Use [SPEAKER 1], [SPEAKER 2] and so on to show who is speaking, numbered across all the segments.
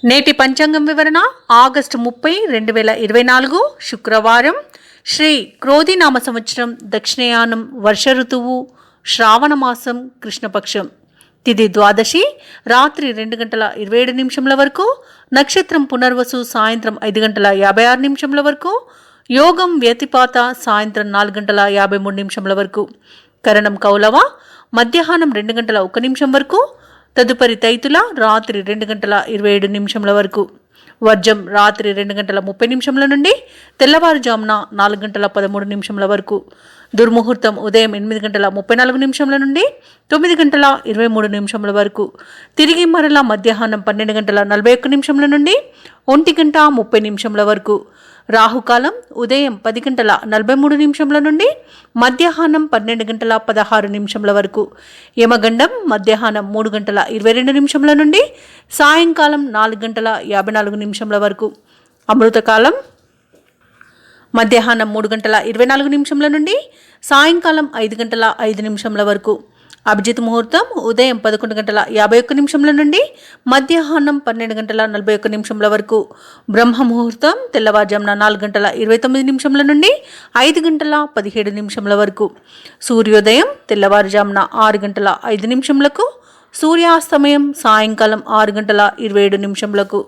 [SPEAKER 1] నేటి పంచాంగం వివరణ ఆగస్టు 30, 2024 శుక్రవారం. శ్రీ క్రోధినామ సంవత్సరం, దక్షిణయానం, వర్ష ఋతువు, శ్రావణ మాసం, కృష్ణపక్షం. తిథి ద్వాదశి, రాత్రి 2:27 వరకు. నక్షత్రం పునర్వసు, సాయంత్రం 5:56 వరకు. యోగం వ్యతిపాత, సాయంత్రం 4:53 వరకు. కరణం కౌలవ, మధ్యాహ్నం 2:01 వరకు. తదుపరి తైతుల, రాత్రి 2:27 వరకు. వర్జం రాత్రి 2:30 నుండి తెల్లవారుజామున 4:13 వరకు. దుర్ముహూర్తం ఉదయం 8:34 నుండి 9:23 వరకు. తిరిగి మరల మధ్యాహ్నం 12:41 నుండి 1:30 వరకు. రాహుకాలం ఉదయం 10:43 నుండి మధ్యాహ్నం 12:16 వరకు. యమగండం మధ్యాహ్నం 3:22 నుండి సాయంకాలం 4:54 వరకు. అమృతకాలం మధ్యాహ్నం 3:24 నుండి సాయంకాలం 5:05 వరకు. అభిజిత్ ముహూర్తం ఉదయం 11:51 నుండి మధ్యాహ్నం 12:41 వరకు. బ్రహ్మ ముహూర్తం తెల్లవారుజామున 4:29 నుండి 5:17 వరకు. సూర్యోదయం తెల్లవారుజామున 6:05 సూర్యాస్తమయం సాయంకాలం 6:27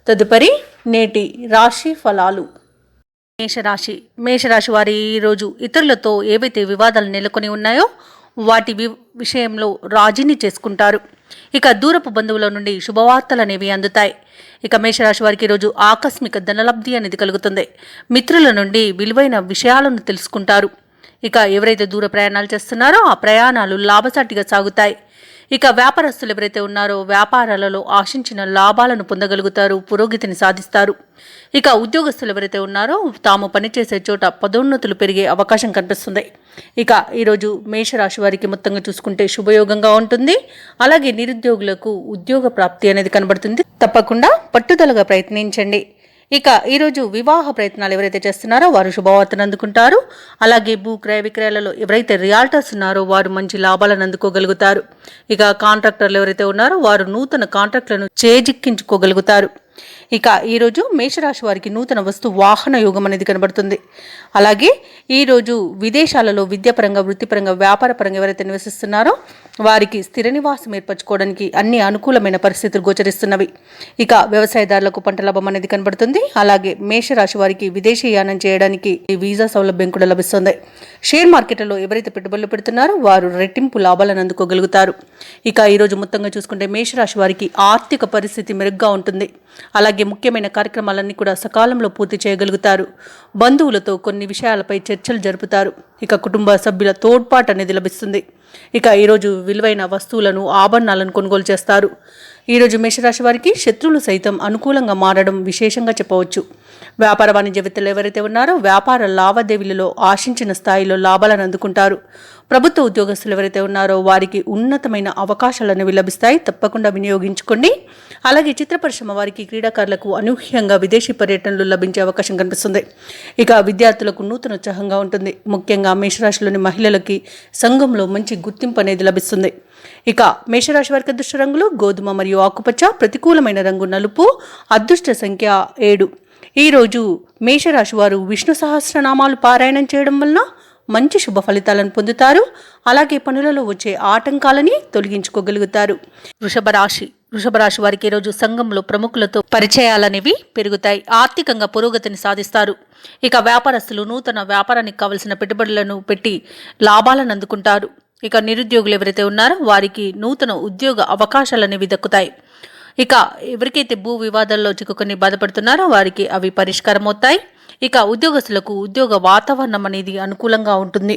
[SPEAKER 1] తదుపరి నేటి రాశి ఫలాలు. మేషరాశి వారి ఈరోజు ఇతరులతో ఏవైతే వివాదాలు నెలకొని ఉన్నాయో వాటి విషయంలో రాజీని చేసుకుంటారు. ఇక దూరపు బంధువుల నుండి శుభవార్తలు అనేవి అందుతాయి. ఇక మేషరాశి వారికి ఈరోజు ఆకస్మిక ధనలబ్ధి అనేది కలుగుతుంది. మిత్రుల నుండి విలువైన విషయాలను తెలుసుకుంటారు. ఇక ఎవరైతే దూర ప్రయాణాలు చేస్తున్నారో ఆ ప్రయాణాలు లాభసాటిగా సాగుతాయి. ఇక వ్యాపారస్తులు ఎవరైతే ఉన్నారో వ్యాపారాలలో ఆశించిన లాభాలను పొందగలుగుతారు, పురోగతిని సాధిస్తారు. ఇక ఉద్యోగస్తులు ఎవరైతే ఉన్నారో తాము పనిచేసే చోట పదోన్నతులు పెరిగే అవకాశం కనిపిస్తుంది. ఇక ఈరోజు మేషరాశి వారికి మొత్తంగా చూసుకుంటే శుభయోగంగా ఉంటుంది. అలాగే నిరుద్యోగులకు ఉద్యోగ ప్రాప్తి అనేది కనబడుతుంది. తప్పకుండా పట్టుదలగా ప్రయత్నించండి. ఇక ఈరోజు వివాహ ప్రయత్నాలు ఎవరైతే చేస్తున్నారో వారు శుభవార్తను అందుకుంటారు. అలాగే భూ క్రయ విక్రయాలలో ఎవరైతే రియాల్టర్స్ ఉన్నారో వారు మంచి లాభాలను అందుకోగలుగుతారు. ఇక కాంట్రాక్టర్లు ఎవరైతే ఉన్నారో వారు నూతన కాంట్రాక్టులను చేజిక్కించుకోగలుగుతారు. ఇక ఈరోజు మేషరాశి వారికి నూతన వస్తు వాహన యోగం అనేది కనబడుతుంది. అలాగే ఈరోజు విదేశాలలో విద్యాపరంగా, వృత్తిపరంగా, వ్యాపారపరంగా ఎవరైతే నివసిస్తున్నారో వారికి స్థిర నివాసం ఏర్పరచుకోవడానికి అన్ని అనుకూలమైన పరిస్థితులు గోచరిస్తున్నవి. ఇక వ్యవసాయదారులకు పంట లాభం అనేది కనబడుతుంది. అలాగే మేషరాశి వారికి విదేశీయానం చేయడానికి వీసా సౌలభ్యం కూడా లభిస్తుంది. షేర్ మార్కెట్లలో ఎవరైతే పెట్టుబడులు పెడుతున్నారో వారు రెట్టింపు లాభాలను అందుకోగలుగుతారు. ఇక ఈరోజు మొత్తంగా చూసుకుంటే మేషరాశి వారికి ఆర్థిక పరిస్థితి మెరుగ్గా ఉంటుంది. అలాగే ముఖ్యమైన కార్యక్రమాలన్నీ కూడా సకాలంలో పూర్తి చేయగలుగుతారు. బంధువులతో కొన్ని విషయాలపై చర్చలు జరుపుతారు. ఇక కుటుంబ సభ్యుల తోడ్పాటు అనేది లభిస్తుంది. ఇక ఈరోజు విలువైన వస్తువులను, ఆభరణాలను కొనుగోలు చేస్తారు. ఈరోజు మేషరాశి వారికి శత్రువులు సైతం అనుకూలంగా మారడం విశేషంగా చెప్పవచ్చు. వ్యాపార వాణిజ్యవేత్తలు ఎవరైతే ఉన్నారో వ్యాపార లావాదేవీలలో ఆశించిన స్థాయిలో లాభాలను అందుకుంటారు. ప్రభుత్వ ఉద్యోగస్తులు ఎవరైతే ఉన్నారో వారికి ఉన్నతమైన అవకాశాలు అనేవి లభిస్తాయి. తప్పకుండా వినియోగించుకోండి. అలాగే చిత్ర పరిశ్రమ వారికి, క్రీడాకారులకు అనూహ్యంగా విదేశీ పర్యటనలు లభించే అవకాశం కనిపిస్తుంది. ఇక విద్యార్థులకు నూతన ఉత్సాహంగా ఉంటుంది. ముఖ్యంగా మేషరాశిలోని మహిళలకి సంఘంలో మంచి గుర్తింపు అనేది లభిస్తుంది. ఇక మేషరాశి వారికి అదృష్ట రంగులు గోధుమ మరియు ఆకుపచ్చ, ప్రతికూలమైన రంగు నలుపు, అదృష్ట సంఖ్య 7. ఈరోజు మేషరాశి వారు విష్ణు సహస్రనామాలు పారాయణం చేయడం వలన మంచి శుభ ఫలితాలను పొందుతారు. అలాగే పనులలో వచ్చే ఆటంకాలని తొలగించుకోగలుగుతారు. వృషభ రాశి వారికి ఈరోజు సంఘంలో ప్రముఖులతో పరిచయాలనేవి పెరుగుతాయి. ఆర్థికంగా పురోగతిని సాధిస్తారు. ఇక వ్యాపారస్తులు నూతన వ్యాపారానికి కావలసిన పెట్టుబడులను పెట్టి లాభాలను అందుకుంటారు. ఇక నిరుద్యోగులు ఎవరైతే ఉన్నారో వారికి నూతన ఉద్యోగ అవకాశాలు అనేవి దక్కుతాయి. ఇక ఎవరికైతే భూ వివాదాల్లో చిక్కుకొని బాధపడుతున్నారో వారికి అవి పరిష్కారం అవుతాయి. ఇక ఉద్యోగస్తులకు ఉద్యోగ వాతావరణం అనేది అనుకూలంగా ఉంటుంది.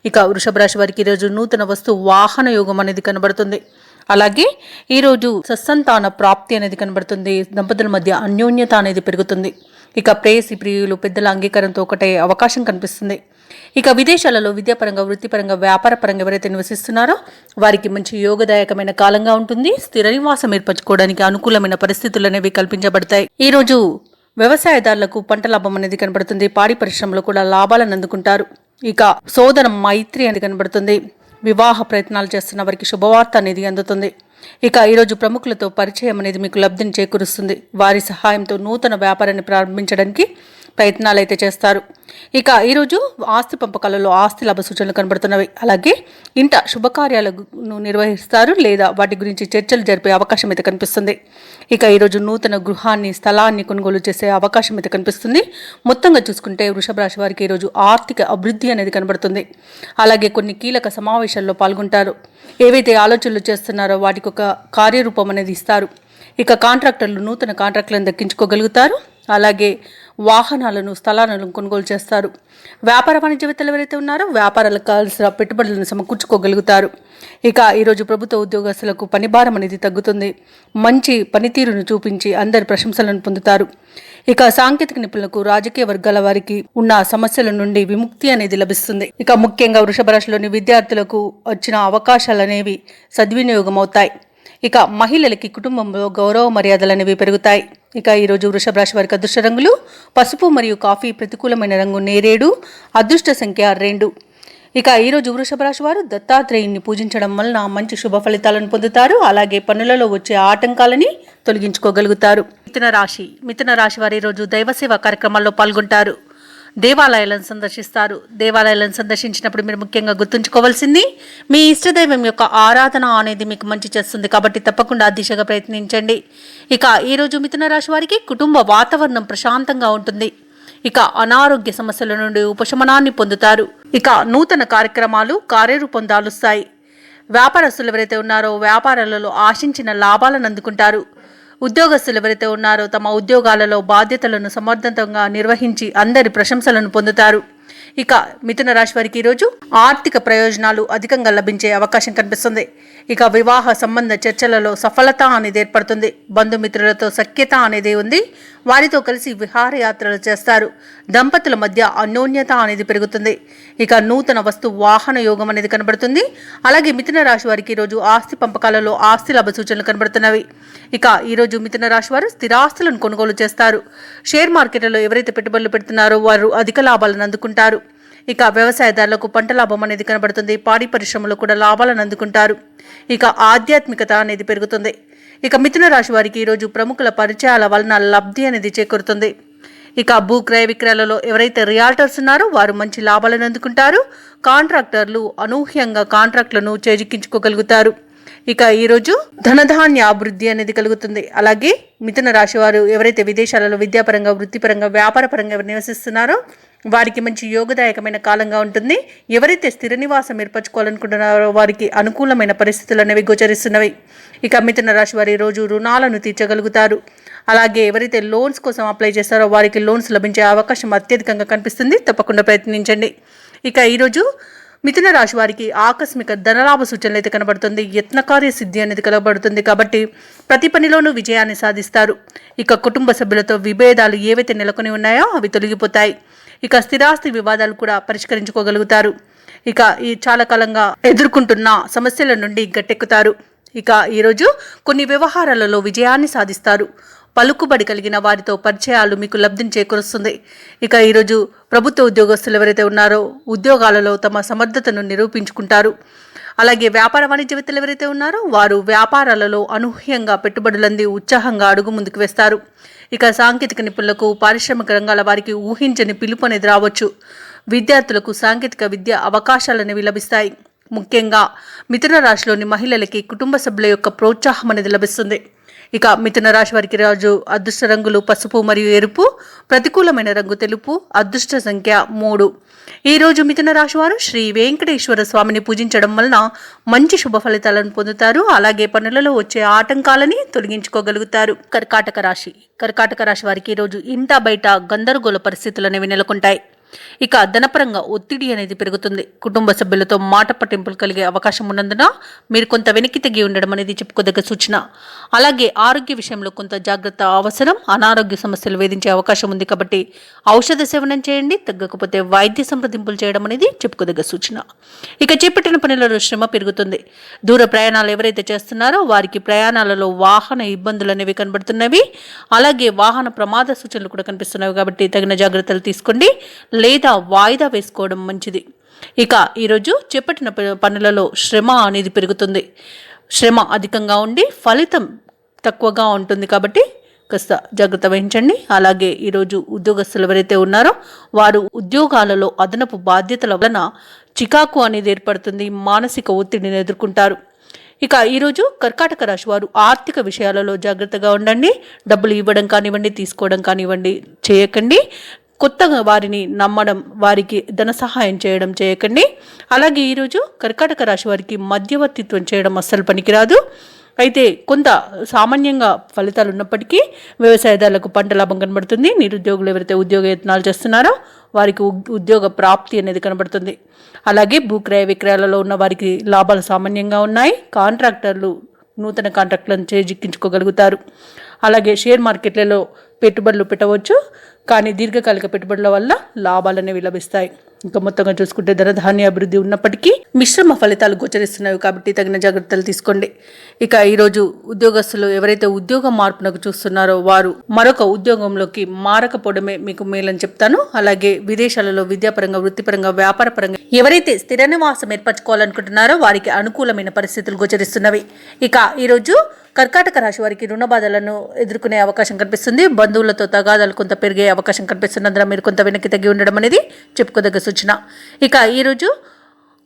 [SPEAKER 1] ఇక వృషభ రాశి వారికి ఈరోజు నూతన వస్తు వాహన యోగం అనేది కనబడుతుంది. అలాగే ఈరోజు సత్సంతాన ప్రాప్తి అనేది కనబడుతుంది. దంపతుల మధ్య అన్యోన్యత అనేది పెరుగుతుంది. ఇక ప్రేయసి ప్రియులు పెద్దల అంగీకారంతో ఒకటే అవకాశం కనిపిస్తుంది. ఇక విదేశాలలో విద్యాపరంగా, వృత్తిపరంగా, వ్యాపారపరంగా ఎవరైతే నివసిస్తున్నారో వారికి మంచి యోగదాయకమైన కాలంగా ఉంటుంది. స్థిర నివాసం ఏర్పరచుకోవడానికి అనుకూలమైన పరిస్థితులు అనేవి కల్పించబడతాయి. ఈరోజు వ్యవసాయదారులకు పంట లాభం అనేది కనబడుతుంది. పాడి పరిశ్రమలో కూడా లాభాలను అందుకుంటారు. ఇక సోదర మైత్రి అనేది కనబడుతుంది. వివాహ ప్రయత్నాలు చేస్తున్న వారికి శుభవార్త అనేది అందుతుంది. ఇక ఈరోజు ప్రముఖులతో పరిచయం అనేది మీకు లబ్ధిని చేకూరుస్తుంది. వారి సహాయంతో నూతన వ్యాపారాన్ని ప్రారంభించడానికి ప్రయత్నాలు అయితే చేస్తారు. ఇక ఈరోజు ఆస్తి పంపకాలలో ఆస్తి లాభ సూచనలు కనబడుతున్నవి. అలాగే ఇంట శుభకార్యాలను నిర్వహిస్తారు లేదా వాటి గురించి చర్చలు జరిపే అవకాశం అయితే కనిపిస్తుంది. ఇక ఈరోజు నూతన గృహాన్ని స్థలాన్ని కొనుగోలు చేసే అవకాశం అయితే కనిపిస్తుంది. మొత్తంగా చూసుకుంటే వృషభ రాశి వారికి ఈరోజు ఆర్థిక అభివృద్ధి అనేది కనబడుతుంది. అలాగే కొన్ని కీలక సమావేశాల్లో పాల్గొంటారు. ఏవైతే ఆలోచనలు చేస్తున్నారో వాటికి ఒక కార్యరూపం అనేది ఇస్తారు. ఇక కాంట్రాక్టర్లు నూతన కాంట్రాక్టులను దక్కించుకోగలుగుతారు. అలాగే వాహనాలను స్థలాలను కొనుగోలు చేస్తారు. వ్యాపార వాణిజ్యవేత్తలు ఎవరైతే ఉన్నారో వ్యాపారాలకు కావాల్సిన పెట్టుబడులను సమకూర్చుకోగలుగుతారు. ఇక ఈరోజు ప్రభుత్వ ఉద్యోగస్తులకు పని భారం అనేది తగ్గుతుంది. మంచి పనితీరును చూపించి అందరి ప్రశంసలను పొందుతారు. ఇక సాంకేతిక నిపుణులకు రాజకీయ వర్గాల వారికి ఉన్న సమస్యల నుండి విముక్తి అనేది లభిస్తుంది. ఇక ముఖ్యంగా వృషభ రాశిలోని విద్యార్థులకు వచ్చిన అవకాశాలు అనేవి సద్వినియోగం అవుతాయి. ఇక మహిళలకి కుటుంబంలో గౌరవ మర్యాదలు అనేవి పెరుగుతాయి. ఇక ఈరోజు వృషభ రాశి వారికి అదృష్ట రంగులు పసుపు మరియు కాఫీ, ప్రతికూలమైన రంగు నేరేడు, అదృష్ట సంఖ్య 2. ఇక ఈరోజు వృషభ రాశి వారు దత్తాత్రేయుని పూజించడం వలన మంచి శుభ ఫలితాలను పొందుతారు. అలాగే పనులలో వచ్చే ఆటంకాలని తొలగించుకోగలుగుతారు. మిథున రాశి వారు ఈరోజు దైవసేవ కార్యక్రమాల్లో పాల్గొంటారు. దేవాలయాలను సందర్శిస్తారు. దేవాలయాలను సందర్శించినప్పుడు మీరు ముఖ్యంగా గుర్తుంచుకోవాల్సింది మీ ఇష్టదైవం యొక్క ఆరాధన అనేది మీకు మంచి చేస్తుంది. కాబట్టి తప్పకుండా ఆ దిశగా ప్రయత్నించండి. ఇక ఈరోజు మిథున రాశి వారికి కుటుంబ వాతావరణం ప్రశాంతంగా ఉంటుంది. ఇక అనారోగ్య సమస్యల నుండి ఉపశమనాన్ని పొందుతారు. ఇక నూతన కార్యక్రమాలు కార్యరూపం దాలుస్తాయి. వ్యాపారస్తులు ఎవరైతే ఉన్నారో వ్యాపారాలలో ఆశించిన లాభాలను అందుకుంటారు. ఉద్యోగస్తులు ఎవరైతే ఉన్నారో తమ ఉద్యోగాలలో బాధ్యతలను సమర్థవంతంగా నిర్వహించి అందరి ప్రశంసలను పొందుతారు. ఇక మిథున రాశి వారికి ఈరోజు ఆర్థిక ప్రయోజనాలు అధికంగా లభించే అవకాశం కనిపిస్తుంది. ఇక వివాహ సంబంధ చర్చలలో సఫలత అనేది ఏర్పడుతుంది. బంధుమిత్రులతో సఖ్యత అనేది ఉంది. వారితో కలిసి విహారయాత్రలు చేస్తారు. దంపతుల మధ్య అన్యోన్యత అనేది పెరుగుతుంది. ఇక నూతన వస్తు వాహన యోగం అనేది కనబడుతుంది. అలాగే మిథున రాశి వారికి ఈరోజు ఆస్తి పంపకాలలో ఆస్తి లాభ సూచనలు కనబడుతున్నవి. ఇక ఈరోజు మిథున రాశి వారు స్థిరాస్తులను కొనుగోలు చేస్తారు. షేర్ మార్కెట్లలో ఎవరైతే పెట్టుబడులు పెడుతున్నారో వారు అధిక లాభాలను అందుకుంటారు. ఇక వ్యవసాయదారులకు పంట లాభం అనేది కనబడుతుంది. పాడి పరిశ్రమలో కూడా లాభాలను అందుకుంటారు. ఇక ఆధ్యాత్మికత అనేది పెరుగుతుంది. ఇక మిథున రాశి వారికి ఈరోజు ప్రముఖుల పరిచయాల వలన లబ్ధి అనేది చేకూరుతుంది. ఇక భూ క్రయ విక్రయాలలో ఎవరైతే రియాల్టర్స్ ఉన్నారో వారు మంచి లాభాలను అందుకుంటారు. కాంట్రాక్టర్లు అనూహ్యంగా కాంట్రాక్టులను చేజిక్కించుకోగలుగుతారు. ఇక ఈరోజు ధనధాన్య అభివృద్ధి అనేది కలుగుతుంది. అలాగే మిథున రాశి వారు ఎవరైతే విదేశాలలో విద్యాపరంగా, వృత్తిపరంగా, వ్యాపారపరంగా నివసిస్తున్నారో వారికి మంచి యోగదాయకమైన కాలంగా ఉంటుంది. ఎవరైతే స్థిర నివాసం ఏర్పరచుకోవాలనుకుంటున్నారో వారికి అనుకూలమైన పరిస్థితులు అనేవి గోచరిస్తున్నవి. ఇక మిథున రాశి వారి రోజు రుణాలను తీర్చగలుగుతారు. అలాగే ఎవరైతే లోన్స్ కోసం అప్లై చేస్తారో వారికి లోన్స్ లభించే అవకాశం అత్యధికంగా కనిపిస్తుంది. తప్పకుండా ప్రయత్నించండి. ఇక ఈరోజు మిథున రాశి వారికి ఆకస్మిక ధనలాభ సూచనలు అయితే కనబడుతుంది. యత్నకార్య సిద్ధి అనేది కనబడుతుంది. కాబట్టి ప్రతి పనిలోనూ విజయాన్ని సాధిస్తారు. ఇక కుటుంబ సభ్యులతో విభేదాలు ఏవైతే నెలకొని ఉన్నాయో అవి తొలగిపోతాయి. ఇక స్థిరాస్తి వివాదాలు కూడా పరిష్కరించుకోగలుగుతారు. ఇక ఈ చాలా కాలంగా ఎదుర్కొంటున్న సమస్యల నుండి గట్టెక్కుతారు. ఇక ఈరోజు కొన్ని వ్యవహారాలలో విజయాన్ని సాధిస్తారు. పలుకుబడి కలిగిన వారితో పరిచయాలు మీకు లబ్ధిని చేకూరుస్తుంది. ఇక ఈరోజు ప్రభుత్వ ఉద్యోగస్తులు ఎవరైతే ఉన్నారో ఉద్యోగాలలో తమ సమర్థతను నిరూపించుకుంటారు. అలాగే వ్యాపార వాణిజ్యవేత్తలు ఎవరైతే ఉన్నారో వారు వ్యాపారాలలో అనూహ్యంగా పెట్టుబడులంది ఉత్సాహంగా అడుగు ముందుకు వేస్తారు. ఇక సాంకేతిక నిపుణులకు, పారిశ్రామిక రంగాల వారికి ఊహించని పిలుపు అనేది రావచ్చు. విద్యార్థులకు సాంకేతిక విద్య అవకాశాలనేవి లభిస్తాయి. ముఖ్యంగా మిథున రాశిలోని మహిళలకి కుటుంబ సభ్యుల యొక్క ప్రోత్సాహం అనేది లభిస్తుంది. ఇక మిథున రాశి వారికి రోజు అదృష్ట రంగులు పసుపు మరియు ఎరుపు, ప్రతికూలమైన రంగు తెలుపు, అదృష్ట సంఖ్య 3. ఈ రోజు మిథున రాశి వారు శ్రీ వెంకటేశ్వర స్వామిని పూజించడం వలన మంచి శుభ ఫలితాలను పొందుతారు. అలాగే పనులలో వచ్చే ఆటంకాలని తొలగించుకోగలుగుతారు. కర్కాటక రాశి వారికి ఈరోజు ఇంట బయట గందరగోళ పరిస్థితులు అనేవి నెలకొంటాయి. ఇక ధనపరంగా ఒత్తిడి అనేది పెరుగుతుంది. కుటుంబ సభ్యులతో మాట పట్టింపులు కలిగే అవకాశం ఉన్నందున మీరు కొంత వెనక్కి తగ్గి ఉండడం అనేది చెప్పుకోదగ్గ సూచన. అలాగే ఆరోగ్య విషయంలో కొంత జాగ్రత్త అవసరం. అనారోగ్య సమస్యలు వేధించే అవకాశం ఉంది. కాబట్టి ఔషధ సేవనం చేయండి. తగ్గకపోతే వైద్య సంప్రదింపులు చేయడం అనేది చెప్పుకోదగ్గ సూచన. ఇక చేపట్టిన పనులలో శ్రమ పెరుగుతుంది. దూర ప్రయాణాలు ఎవరైతే చేస్తున్నారో వారికి ప్రయాణాలలో వాహన ఇబ్బందులు అనేవి కనబడుతున్నవి. అలాగే వాహన ప్రమాద సూచనలు కూడా కనిపిస్తున్నాయి. కాబట్టి తగిన జాగ్రత్తలు తీసుకోండి లేదా వాయిదా వేసుకోవడం మంచిది. ఇక ఈరోజు చేపట్టిన పనులలో శ్రమ అనేది పెరుగుతుంది. శ్రమ అధికంగా ఉండి ఫలితం తక్కువగా ఉంటుంది కాబట్టి కాస్త జాగ్రత్త వహించండి. అలాగే ఈరోజు ఉద్యోగస్తులు ఎవరైతే ఉన్నారో వారు ఉద్యోగాలలో అదనపు బాధ్యతల వలన చికాకు అనేది ఏర్పడుతుంది, మానసిక ఒత్తిడిని ఎదుర్కొంటారు. ఇక ఈరోజు కర్కాటక రాశి వారు ఆర్థిక విషయాలలో జాగ్రత్తగా ఉండండి. డబ్బులు ఇవ్వడం కానివ్వండి, తీసుకోవడం కానివ్వండి చేయకండి. కొత్తగా వారిని నమ్మడం, వారికి ధన సహాయం చేయడం చేయకండి. అలాగే ఈరోజు కర్కాటక రాశి వారికి మధ్యవర్తిత్వం చేయడం అస్సలు పనికిరాదు. అయితే కొంత సామాన్యంగా ఫలితాలు ఉన్నప్పటికీ వ్యవసాయదారులకు పంట లాభం కనబడుతుంది. నిరుద్యోగులు ఎవరైతే ఉద్యోగ యత్నాలు చేస్తున్నారో వారికి ఉద్యోగ ప్రాప్తి అనేది కనబడుతుంది. అలాగే భూక్రయ విక్రయాలలో ఉన్న వారికి లాభాలు సామాన్యంగా ఉన్నాయి. కాంట్రాక్టర్లు నూతన కాంట్రాక్టులను చేజిక్కించుకోగలుగుతారు. అలాగే షేర్ మార్కెట్లలో పెట్టుబడులు పెట్టవచ్చు, కానీ దీర్ఘకాలిక పెట్టుబడుల వల్ల లాభాలు అనేవి లభిస్తాయి. ఇంకా మొత్తంగా చూసుకుంటే ధనధాన్య అభివృద్ధి ఉన్నప్పటికీ మిశ్రమ ఫలితాలు గోచరిస్తున్నాయి కాబట్టి తగిన జాగ్రత్తలు తీసుకోండి. ఇక ఈరోజు ఉద్యోగస్తులు ఎవరైతే ఉద్యోగ మార్పునకు చూస్తున్నారో వారు మరొక ఉద్యోగంలోకి మారకపోవడమే మీకు మేలని చెప్తాను. అలాగే విదేశాలలో విద్యాపరంగా, వృత్తిపరంగా, వ్యాపారపరంగా ఎవరైతే స్థిర నివాసం ఏర్పరచుకోవాలనుకుంటున్నారో వారికి అనుకూలమైన పరిస్థితులు గోచరిస్తున్నవి. ఇక ఈరోజు కర్కాటక రాశి వారికి రుణ బాధలను ఎదుర్కొనే అవకాశం కనిపిస్తుంది. బంధువులతో తగాదాలు కొంత పెరిగే అవకాశం కనిపిస్తున్నందున మీరు కొంత వెనక్కి తగ్గి ఉండడం అనేది చెప్పుకోదగ్గ సూచన. ఇక ఈరోజు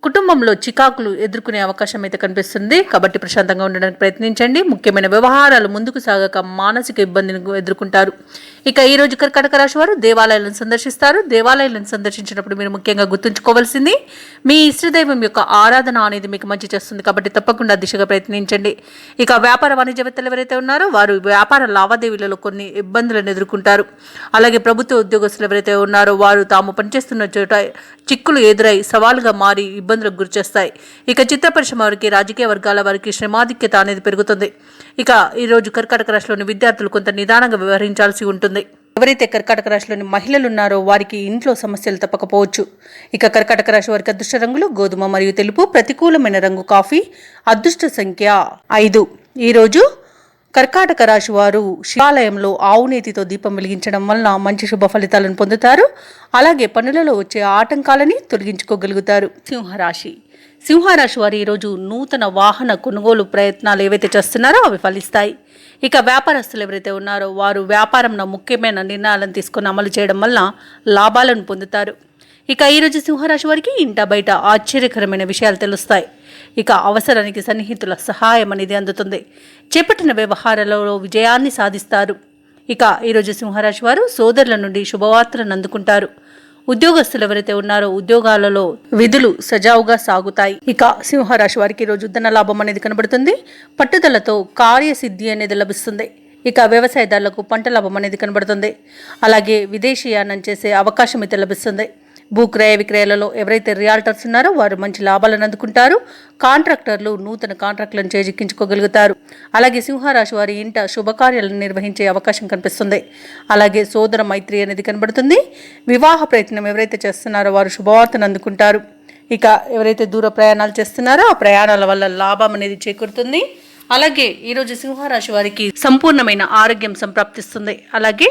[SPEAKER 1] కుటుంబంలో చికాకులు ఎదుర్కొనే అవకాశం అయితే కనిపిస్తుంది కాబట్టి ప్రశాంతంగా ఉండడానికి ప్రయత్నించండి. ముఖ్యమైన వ్యవహారాలు ముందుకు సాగక మానసిక ఇబ్బందిని ఎదుర్కొంటారు. ఇక ఈరోజు కర్కాటక రాశి వారు దేవాలయాలను సందర్శిస్తారు. దేవాలయాలను సందర్శించినప్పుడు మీరు ముఖ్యంగా గుర్తుంచుకోవాల్సింది మీ ఇష్టదైవం యొక్క ఆరాధన అనేది మీకు మంచి చేస్తుంది కాబట్టి తప్పకుండా దిశగా ప్రయత్నించండి. ఇక వ్యాపార వాణిజ్యవేత్తలు ఎవరైతే ఉన్నారో వారు వ్యాపార లావాదేవీలలో కొన్ని ఇబ్బందులను ఎదుర్కొంటారు. అలాగే ప్రభుత్వ ఉద్యోగస్తులు ఎవరైతే ఉన్నారో వారు తాము పనిచేస్తున్న చోట చిక్కులు ఎదురై సవాలుగా మారి ఇబ్బందులకు గురిచేస్తాయి. ఇక చిత్ర పరిశ్రమ వారికి, రాజకీయ వర్గాల వారికి శ్రమాధిక్యత అనేది పెరుగుతుంది. ఇక ఈరోజు కర్కాటక రాశిలోని విద్యార్థులు కొంత నిదానంగా వ్యవహరించాల్సి ఉంటుంది. ఎవరైతే కర్కాటక రాశిలోని మహిళలు ఉన్నారో వారికి ఇంట్లో సమస్యలు తప్పకపోవచ్చు. ఇక కర్కాటక రాశి వారికి అదృష్ట రంగులు గోధుమ మరియు తెలుపు, ప్రతికూలమైన రంగు కాఫీ, అదృష్ట సంఖ్య 5. ఈరోజు కర్కాటక రాశి వారు శివాలయంలో ఆవు నేతితో దీపం వెలిగించడం వలన మంచి శుభ ఫలితాలను పొందుతారు. అలాగే పనులలో వచ్చే ఆటంకాలని తొలగించుకోగలుగుతారు. సింహరాశి వారు ఈరోజు నూతన వాహన కొనుగోలు ప్రయత్నాలు ఏవైతే చేస్తున్నారో అవి ఫలిస్తాయి. ఇక వ్యాపారస్తులు ఎవరైతే ఉన్నారో వారు వ్యాపారంలో ముఖ్యమైన నిర్ణయాలను తీసుకొని అమలు చేయడం వల్ల లాభాలను పొందుతారు. ఇక ఈరోజు సింహరాశి వారికి ఇంట బయట ఆశ్చర్యకరమైన విషయాలు తెలుస్తాయి. ఇక అవసరానికి సన్నిహితుల సహాయం అనేది అందుతుంది. చేపట్టిన వ్యవహారాలలో విజయాన్ని సాధిస్తారు. ఇక ఈరోజు సింహరాశి వారు సోదరుల నుండి శుభవార్తలను అందుకుంటారు. ఉద్యోగస్తులు ఎవరైతే ఉన్నారో ఉద్యోగాలలో విధులు సజావుగా సాగుతాయి. ఇక సింహరాశి వారికి ఈరోజు ధన లాభం అనేది కనబడుతుంది. పట్టుదలతో కార్యసిద్ధి అనేది లభిస్తుంది. ఇక వ్యవసాయదారులకు పంట లాభం అనేది కనబడుతుంది. అలాగే విదేశీయానం చేసే అవకాశం అయితే లభిస్తుంది. భూక్రయ విక్రయాలలో ఎవరైతే రియాల్టర్స్ ఉన్నారో వారు మంచి లాభాలను అందుకుంటారు. కాంట్రాక్టర్లు నూతన కాంట్రాక్టులను చేజిక్కించుకోగలుగుతారు. అలాగే సింహరాశి వారి ఇంట శుభకార్యాలను నిర్వహించే అవకాశం కనిపిస్తుంది. అలాగే సోదర మైత్రి అనేది కనబడుతుంది. వివాహ ప్రయత్నం ఎవరైతే చేస్తున్నారో వారు శుభవార్తను అందుకుంటారు. ఇక ఎవరైతే దూర ప్రయాణాలు చేస్తున్నారో ఆ ప్రయాణాల వల్ల లాభం అనేది చేకూరుతుంది. అలాగే ఈరోజు సింహరాశి వారికి సంపూర్ణమైన ఆరోగ్యం సంప్రాప్తిస్తుంది. అలాగే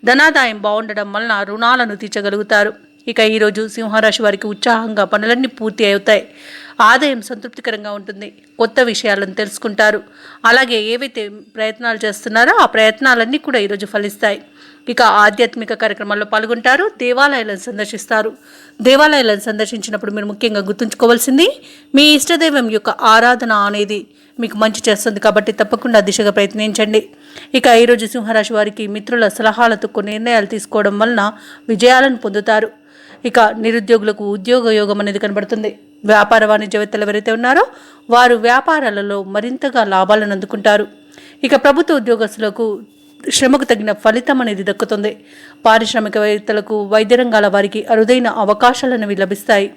[SPEAKER 1] ధనాదాయం బాగుండడం వలన రుణాలను తీర్చగలుగుతారు. ఇక ఈరోజు సింహరాశి వారికి ఉత్సాహంగా పనులన్నీ పూర్తి అవుతాయి. ఆదాయం సంతృప్తికరంగా ఉంటుంది. కొత్త విషయాలను తెలుసుకుంటారు. అలాగే ఏవైతే ప్రయత్నాలు చేస్తున్నారో ఆ ప్రయత్నాలన్నీ కూడా ఈరోజు ఫలిస్తాయి. ఇక ఆధ్యాత్మిక కార్యక్రమాల్లో పాల్గొంటారు. దేవాలయాలను సందర్శిస్తారు. దేవాలయాలను సందర్శించినప్పుడు మీరు ముఖ్యంగా గుర్తుంచుకోవాల్సింది మీ ఇష్టదైవం యొక్క ఆరాధన అనేది మీకు మంచి చేస్తుంది కాబట్టి తప్పకుండా దిశగా ప్రయత్నించండి. ఇక ఈరోజు సింహరాశి వారికి మిత్రుల సలహాలతో కొన్ని నిర్ణయాలు తీసుకోవడం వలన విజయాలను పొందుతారు. ఇక నిరుద్యోగులకు ఉద్యోగ యోగం అనేది కనబడుతుంది. వ్యాపార వాణిజ్యవేత్తలు ఎవరైతే ఉన్నారో వారు వ్యాపారాలలో మరింతగా లాభాలను అందుకుంటారు. ఇక ప్రభుత్వ ఉద్యోగస్తులకు శ్రమకు తగిన ఫలితం అనేది దక్కుతుంది. పారిశ్రామికవేత్తలకు, వైద్య రంగాల వారికి అరుదైన అవకాశాలు అనేవి లభిస్తాయి.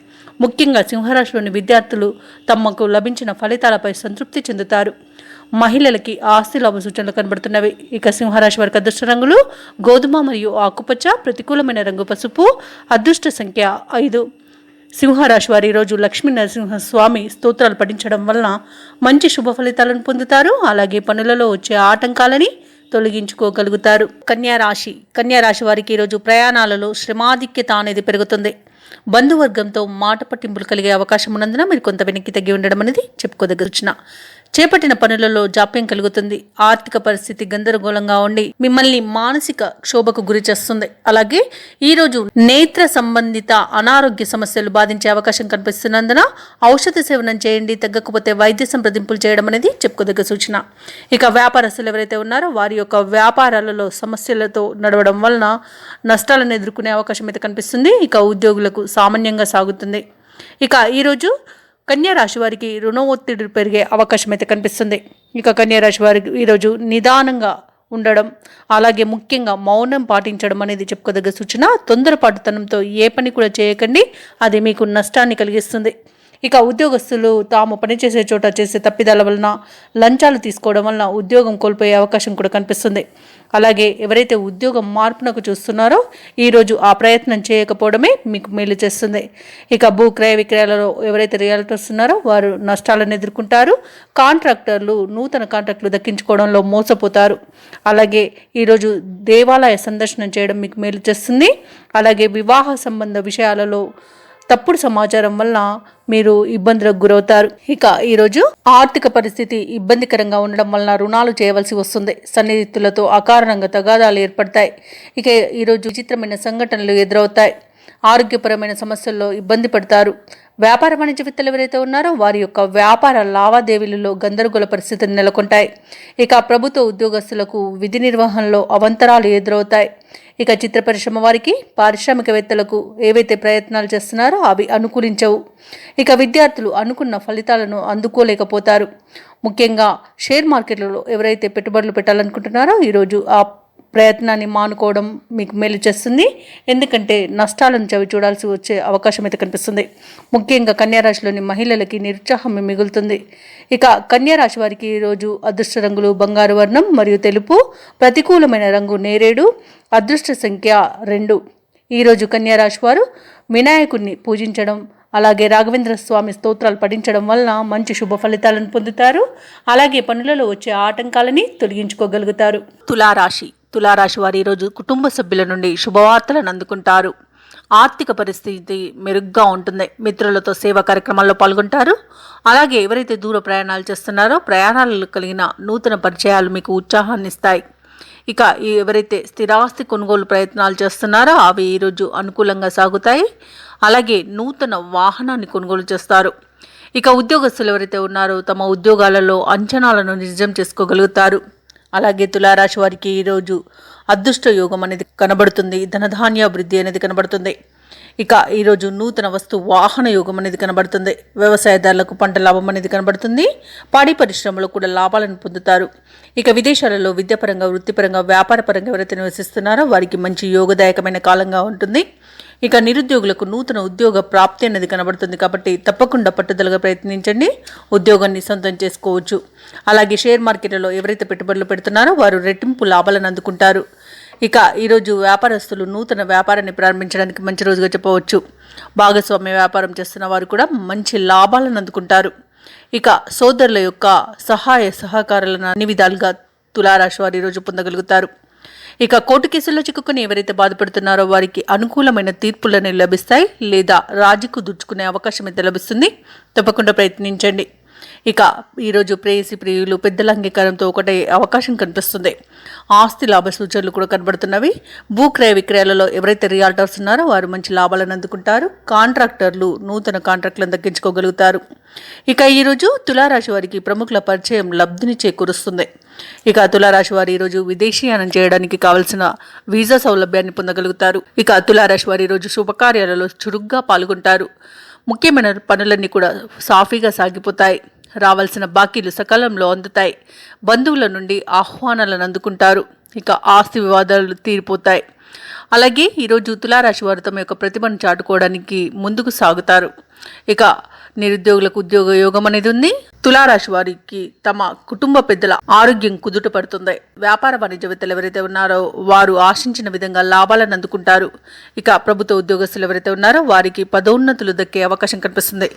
[SPEAKER 1] ముఖ్యంగా సింహరాశిలోని విద్యార్థులు తమకు లభించిన ఫలితాలపై సంతృప్తి చెందుతారు. మహిళలకి ఆస్తి లాభ సూచనలు కనబడుతున్నవి. ఇక సింహరాశి వారికి అదృష్ట రంగులు గోధుమ మరియు ఆకుపచ్చ, ప్రతికూలమైన రంగు పసుపు, అదృష్ట సంఖ్య 5. సింహరాశి వారి ఈరోజు లక్ష్మీ నరసింహస్వామి స్తోత్రాలు పఠించడం వలన మంచి శుభ ఫలితాలను పొందుతారు. అలాగే పనులలో వచ్చే ఆటంకాలని తొలగించుకోగలుగుతారు. కన్యారాశి వారికి ఈరోజు ప్రయాణాలలో శ్రమాధిక్యత అనేది పెరుగుతుంది. బంధువర్గంతో మాట పట్టింపులు కలిగే అవకాశం ఉన్నందున మీరు కొంత వెనక్కి తగ్గి ఉండడం అనేది చెప్పుకోదగ్గ సూచన. చేపట్టిన పనులలో జాప్యం కలుగుతుంది. ఆర్థిక పరిస్థితి గందరగోళంగా ఉండి మిమ్మల్ని మానసిక క్షోభకు గురి చేస్తుంది. అలాగే ఈరోజు నేత్ర సంబంధిత అనారోగ్య సమస్యలు బాధించే అవకాశం కనిపిస్తున్నందున ఔషధ సేవనం చేయండి. తగ్గకపోతే వైద్య సంప్రదింపులు చేయడం అనేది చెప్పుకోదగ్గ సూచన. ఇక వ్యాపారస్తులు ఎవరైతే ఉన్నారో వారి యొక్క వ్యాపారాలలో సమస్యలతో నడవడం వలన నష్టాలను ఎదుర్కొనే అవకాశం అయితే కనిపిస్తుంది. ఇక ఉద్యోగులకు సామాన్యంగా సాగుతుంది. ఇక ఈరోజు కన్యా రాశి వారికి రుణ ఒత్తిడి పెరిగే అవకాశం అయితే కనిపిస్తుంది. ఇక కన్యా రాశి వారికి ఈరోజు నిదానంగా ఉండడం, అలాగే ముఖ్యంగా మౌనం పాటించడం అనేది చెప్పుకోదగ్గ సూచన. తొందరపాటుతనంతో ఏ పని కూడా చేయకండి, అది మీకు నష్టాన్ని కలిగిస్తుంది. ఇక ఉద్యోగస్తులు తాము పనిచేసే చోట చేసే తప్పిదాల వలన లంచాలు తీసుకోవడం వలన ఉద్యోగం కోల్పోయే అవకాశం కూడా కనిపిస్తుంది. అలాగే ఎవరైతే ఉద్యోగం మార్పునకు చూస్తున్నారో ఈరోజు ఆ ప్రయత్నం చేయకపోవడమే మీకు మేలు చేస్తుంది. ఇక భూ క్రయ విక్రయాలలో ఎవరైతే రియల్టర్స్ ఉన్నారో వారు నష్టాలను ఎదుర్కొంటారు. కాంట్రాక్టర్లు నూతన కాంట్రాక్టులు దక్కించుకోవడంలో మోసపోతారు. అలాగే ఈరోజు దేవాలయ సందర్శనం చేయడం మీకు మేలు చేస్తుంది. అలాగే వివాహ సంబంధ విషయాలలో తప్పుడు సమాచారం వల్ల మీరు ఇబ్బందులకు గురవుతారు. ఇక ఈరోజు ఆర్థిక పరిస్థితి ఇబ్బందికరంగా ఉండడం వలన రుణాలు చేయవలసి వస్తుంది. సన్నిహితులతో అకారణంగా తగాదాలు ఏర్పడతాయి. ఇక ఈరోజు విచిత్రమైన సంఘటనలు ఎదురవుతాయి. ఆరోగ్యపరమైన సమస్యల్లో ఇబ్బంది పడతారు. వ్యాపార వాణిజ్యవేత్తలు ఎవరైతే ఉన్నారో వారి యొక్క వ్యాపార లావాదేవీలలో గందరగోళ పరిస్థితులు నెలకొంటాయి. ఇక ప్రభుత్వ ఉద్యోగస్తులకు విధి నిర్వహణలో అవంతరాలు ఎదురవుతాయి. ఇక చిత్ర పరిశ్రమ వారికి, పారిశ్రామికవేత్తలకు ఏవైతే ప్రయత్నాలు చేస్తున్నారో అవి అనుకూలించవు. ఇక విద్యార్థులు అనుకున్న ఫలితాలను అందుకోలేకపోతారు. ముఖ్యంగా షేర్ మార్కెట్లలో ఎవరైతే పెట్టుబడులు పెట్టాలనుకుంటున్నారో ఈరోజు ఆ ప్రయత్నాన్ని మానుకోవడం మీకు మేలు చేస్తుంది. ఎందుకంటే నష్టాలను చవి చూడాల్సి వచ్చే అవకాశం అయితే కనిపిస్తుంది. ముఖ్యంగా కన్యారాశిలోని మహిళలకి నిరుత్సాహం మిగులుతుంది. ఇక కన్యారాశి వారికి ఈరోజు అదృష్ట రంగులు బంగారు వర్ణం మరియు తెలుపు, ప్రతికూలమైన రంగు నేరేడు, అదృష్ట సంఖ్య 2. ఈరోజు కన్యారాశి వారు వినాయకుడిని పూజించడం, అలాగే రాఘవేంద్ర స్వామి స్తోత్రాలు పఠించడం వలన మంచి శుభ ఫలితాలను పొందుతారు. అలాగే పనులలో వచ్చే ఆటంకాలని తొలగించుకోగలుగుతారు. తులారాశి వారు ఈరోజు కుటుంబ సభ్యుల నుండి శుభవార్తలను అందుకుంటారు. ఆర్థిక పరిస్థితి మెరుగ్గా ఉంటుంది. మిత్రులతో సేవా కార్యక్రమాల్లో పాల్గొంటారు. అలాగే ఎవరైతే దూర ప్రయాణాలు చేస్తున్నారో ప్రయాణాలలో కలిగిన నూతన పరిచయాలు మీకు ఉత్సాహాన్ని ఇస్తాయి. ఇక ఎవరైతే స్థిరాస్తి కొనుగోలు ప్రయత్నాలు చేస్తున్నారో అవి ఈరోజు అనుకూలంగా సాగుతాయి. అలాగే నూతన వాహనాన్ని కొనుగోలు చేస్తారు. ఇక ఉద్యోగస్తులు ఎవరైతే ఉన్నారో తమ ఉద్యోగాలలో అంచనాలను నిజం చేసుకోగలుగుతారు. అలాగే తులారాశి వారికి ఈరోజు అదృష్ట యోగం అనేది కనబడుతుంది. ధనధాన్యాభివృద్ధి అనేది కనబడుతుంది. ఇక ఈరోజు నూతన వస్తు వాహన యోగం అనేది కనబడుతుంది. వ్యవసాయదారులకు పంట లాభం అనేది కనబడుతుంది. పాడి పరిశ్రమలో కూడా లాభాలను పొందుతారు. ఇక విదేశాలలో విద్యాపరంగా, వృత్తిపరంగా, వ్యాపారపరంగా ఎవరైతే నివసిస్తున్నారో వారికి మంచి యోగదాయకమైన కాలంగా ఉంటుంది. ఇక నిరుద్యోగులకు నూతన ఉద్యోగ ప్రాప్తి అనేది కనబడుతుంది. కాబట్టి తప్పకుండా పట్టుదలగా ప్రయత్నించండి, ఉద్యోగాన్ని సొంతం చేసుకోవచ్చు. అలాగే షేర్ మార్కెట్లలో ఎవరైతే పెట్టుబడులు పెడుతున్నారో వారు రెట్టింపు లాభాలను అందుకుంటారు. ఇక ఈరోజు వ్యాపారస్తులు నూతన వ్యాపారాన్ని ప్రారంభించడానికి మంచి రోజుగా చెప్పవచ్చు. భాగస్వామ్య వ్యాపారం చేస్తున్న వారు కూడా మంచి లాభాలను అందుకుంటారు. ఇక సోదరుల యొక్క సహాయ సహకారాలను అన్ని విధాలుగా తులారాశి వారు ఈరోజు పొందగలుగుతారు. ఇక కోర్టు కేసుల్లో చిక్కుకుని ఎవరైతే బాధపడుతున్నారో వారికి అనుకూలమైన తీర్పులను లభిస్తాయి, లేదా రాజీకు దుర్చుకునే అవకాశం అయితే లభిస్తుంది. తప్పకుండా ప్రయత్నించండి. ఇక ఈరోజు ప్రేయసి ప్రియులు పెద్దల అంగీకారంతో ఒకటే అవకాశం కనిపిస్తుంది. ఆస్తి లాభ సూచనలు కూడా కనబడుతున్నవి. భూ క్రయ విక్రయాలలో ఎవరైతే రియాల్టర్స్ ఉన్నారో వారు మంచి లాభాలను అందుకుంటారు. కాంట్రాక్టర్లు నూతన కాంట్రాక్టులను దక్కించుకోగలుగుతారు. ఇక ఈరోజు తులారాశి వారికి ప్రముఖుల పరిచయం లబ్ధిని చేకూరుస్తుంది. ఇక తులారాశి వారు ఈరోజు విదేశీయానం చేయడానికి కావలసిన వీసా సౌలభ్యాన్ని పొందగలుగుతారు. ఇక తులారాశి వారు ఈరోజు శుభకార్యాలలో చురుగ్గా పాల్గొంటారు. ముఖ్యమైన పనులన్నీ కూడా సాఫీగా సాగిపోతాయి. రావాల్సిన బాకీలు సకాలంలో అందుతాయి. బంధువుల నుండి ఆహ్వానాలను అందుకుంటారు. ఇక ఆస్తి వివాదాలు తీరిపోతాయి. అలాగే ఈరోజు తులారాశి వారు తమ యొక్క ప్రతిభను చాటుకోవడానికి ముందుకు సాగుతారు. ఇక నిరుద్యోగులకు ఉద్యోగ యోగం అనేది ఉంది. తులారాశి వారికి తమ కుటుంబ పెద్దల ఆరోగ్యం కుదుట పడుతుంది. వ్యాపార వాణిజ్యవేత్తలు ఎవరైతే ఉన్నారో వారు ఆశించిన విధంగా లాభాలను అందుకుంటారు. ఇక ప్రభుత్వ ఉద్యోగస్తులు ఎవరైతే ఉన్నారో వారికి పదోన్నతులు దక్కే అవకాశం కనిపిస్తుంది.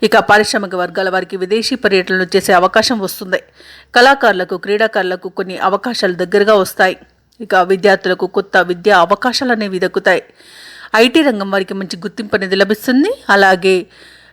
[SPEAKER 1] ఇక పారిశ్రామిక వర్గాల వారికి విదేశీ పర్యటనలు చేసే అవకాశం వస్తుంది. కళాకారులకు, క్రీడాకారులకు కొన్ని అవకాశాలు దగ్గరగా వస్తాయి. ఇక విద్యార్థులకు కొత్త విద్యా అవకాశాలు అనేవి దక్కుతాయి. ఐటీ రంగం వారికి మంచి గుర్తింపు అనేది లభిస్తుంది. అలాగే